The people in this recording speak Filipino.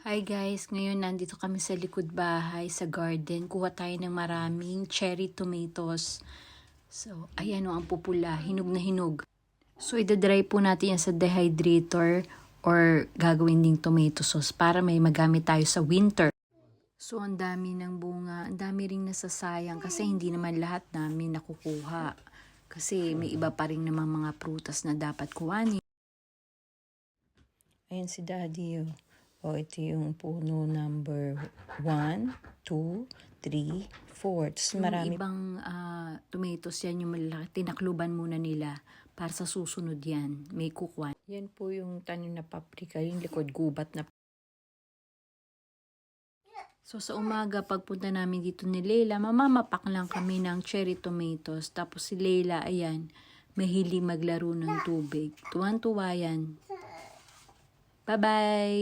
Hi guys, ngayon nandito kami sa likod bahay, sa garden. Kuha tayo ng maraming cherry tomatoes. So, ayan o ang pupula, hinog na hinog. So, idadry po natin yan sa dehydrator or gagawin ding tomato sauce para may magamit tayo sa winter. So, ang dami ng bunga, ang dami ring nasasayang kasi hindi naman lahat namin nakukuha. Kasi may iba pa rin namang mga prutas na dapat kuhanin. Ayan si Daddy. O, ito yung puno number 1, 2, 3, 4. Tapos marami ibang tomatoes yan, yung malaki. Tinakluban muna nila para sa susunod yan. May kukwan. Yan po yung tanim na paprika, yung likod gubat na. So, sa umaga, pagpunta namin dito ni Leila, mamamapak lang kami ng cherry tomatoes. Tapos si Leila, ayan, mahilig maglaro ng tubig. Tuwan-tuwa yan. Bye-bye!